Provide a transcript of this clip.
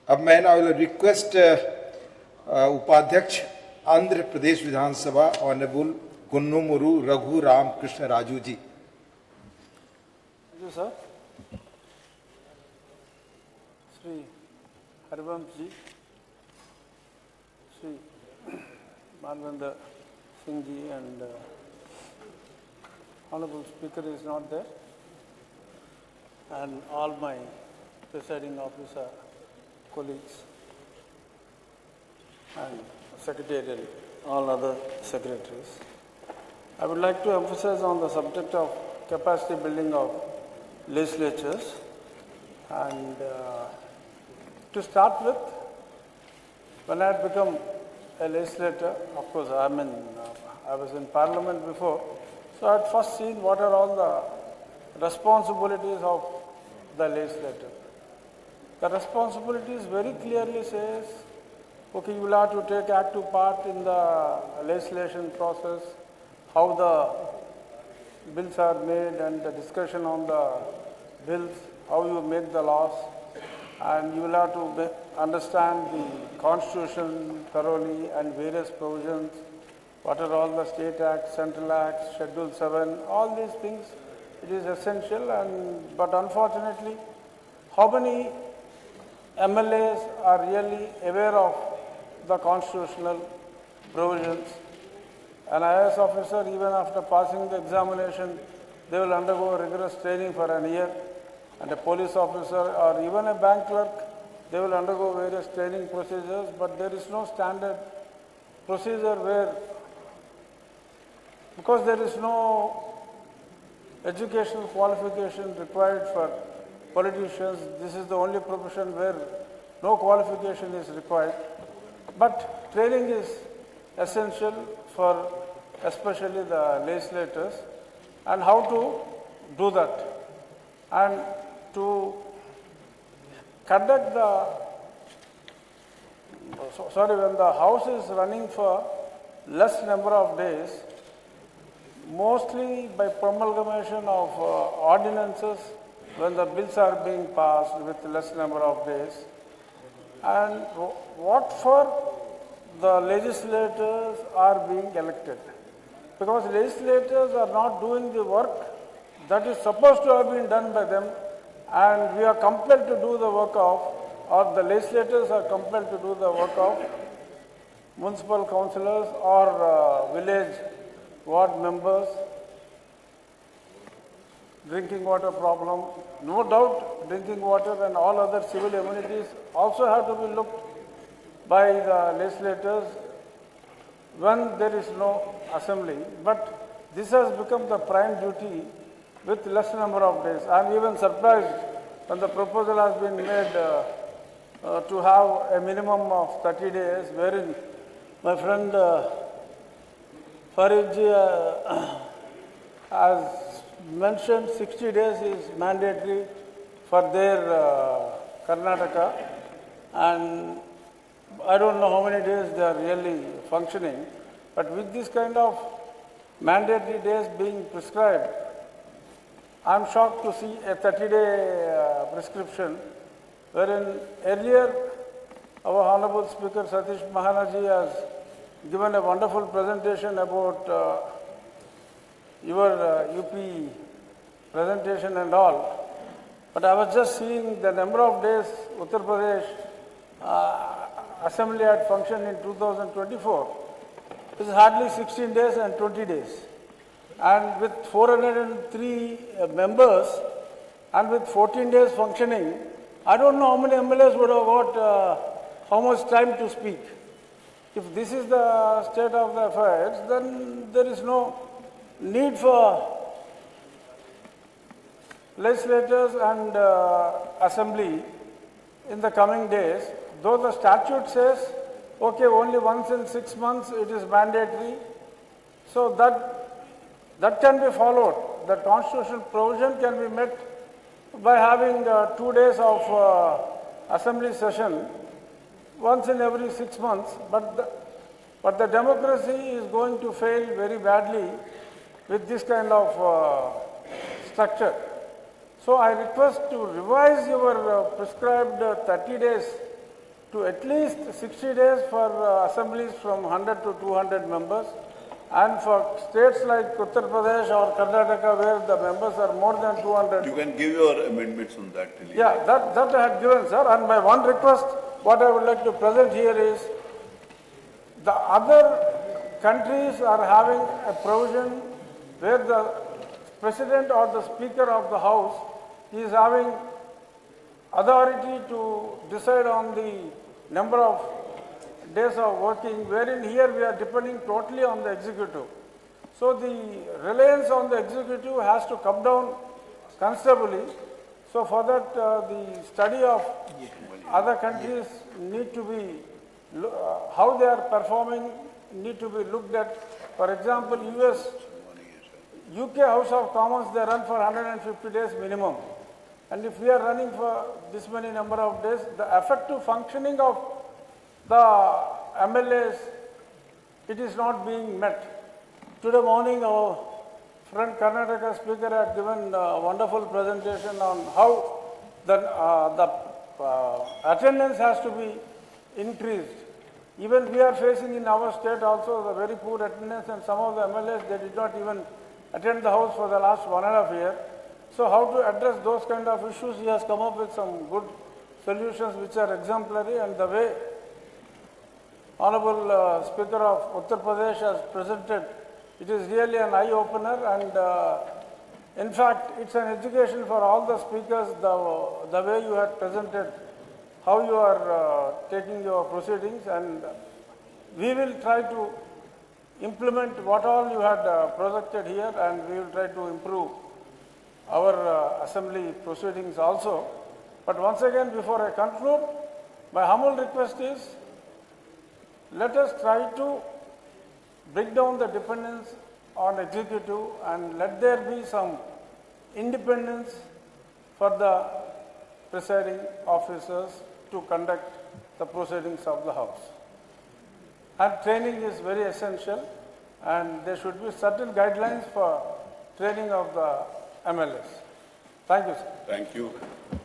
अब मैं ना विल रिक्वेस्ट उपाध्यक्ष Andhra Pradesh Vidhan Sabha honourable Gunnumuru Raghu Rama Krishna Raju ji. Thank you, sir. Sri Harivansh ji, Sri Malvinder Singh ji, and Honorable Speaker is not there, and all my presiding officer colleagues and secretarial, all other secretaries. I would like to emphasize on the subject of capacity building of legislatures, and to start with, when I had become a legislator, of course I was in parliament before, so I had first seen what are all the responsibilities of the legislator. The responsibilities very clearly says, okay, you will have to take active part in the legislation process, how the bills are made and the discussion on the bills, how you make the laws, and you will have to understand the constitution thoroughly and various provisions, what are all the state acts, central acts, schedule 7, all these things, it is essential. But unfortunately, how many MLAs are really aware of the constitutional provisions? An IAS officer, even after passing the examination, they will undergo rigorous training for a year. And a police officer or even a bank clerk, they will undergo various training procedures, but there is no standard procedure where, because there is no educational qualification required for politicians, this is the only profession where no qualification is required. But training is essential for especially the legislators, and how to do that. And to conduct when the House is running for less number of days, mostly by promulgation of ordinances, when the bills are being passed with less number of days, and what for the legislators are being elected. Because legislators are not doing the work that is supposed to have been done by them, and we are compelled to do the work of, or the legislators are compelled to do the work of municipal councillors or village ward members. Drinking water problem, no doubt drinking water and all other civil amenities also have to be looked by the legislators when there is no assembly. But this has become the prime duty with less number of days. I am even surprised when the proposal has been made to have a minimum of 30 days, wherein my friend Faridji has mentioned 60 days is mandatory for their Karnataka, and I don't know how many days they are really functioning, but with this kind of mandatory days being prescribed, I am shocked to see a 30-day prescription, wherein earlier our Honorable Speaker Satish Mahanaji has given a wonderful presentation about your UP presentation and all. But I was just seeing the number of days Uttar Pradesh Assembly had functioned in 2024. It is hardly 16 days and 20 days. And with 403 members and with 14 days functioning, I don't know how many MLAs would have got how much time to speak. If this is the state of the affairs, then there is no need for legislators and assembly in the coming days, though the statute says, okay, only once in 6 months it is mandatory, so that can be followed. The constitutional provision can be met by having 2 days of assembly session once in every 6 months, but the democracy is going to fail very badly with this kind of structure. So I request to revise your prescribed 30 days to at least 60 days for assemblies from 100 to 200 members, and for states like Uttar Pradesh or Karnataka where the members are more than 200. You can give your amendments on that. till you- Yeah, that I had given, sir. And my one request, what I would like to present here is, the other countries are having a provision where the president or the speaker of the house is having authority to decide on the number of days of working, wherein here we are depending totally on the executive. So the reliance on the executive has to come down considerably. So for that, the study of other countries need to be, how they are performing need to be looked at. For example, US, UK House of Commons, they run for 150 days minimum. And if we are running for this many number of days, the effective functioning of the MLAs, it is not being met. Today morning, our friend Karnataka speaker had given a wonderful presentation on how the attendance has to be increased. Even we are facing in our state also the very poor attendance, and some of the MLAs, they did not even attend the house for the last 1.5 years. So how to address those kind of issues, he has come up with some good solutions which are exemplary, and the way Honorable Speaker of Uttar Pradesh has presented, it is really an eye-opener, and in fact, it's an education for all the speakers, the way you had presented, how you are taking your proceedings, and we will try to implement what all you had projected here, and we will try to improve our assembly proceedings also. But once again, before I conclude, my humble request is, let us try to bring down the dependence on executive, and let there be some independence for the presiding officers to conduct the proceedings of the House. And training is very essential, and there should be certain guidelines for training of the MLAs. Thank you, sir. Thank you.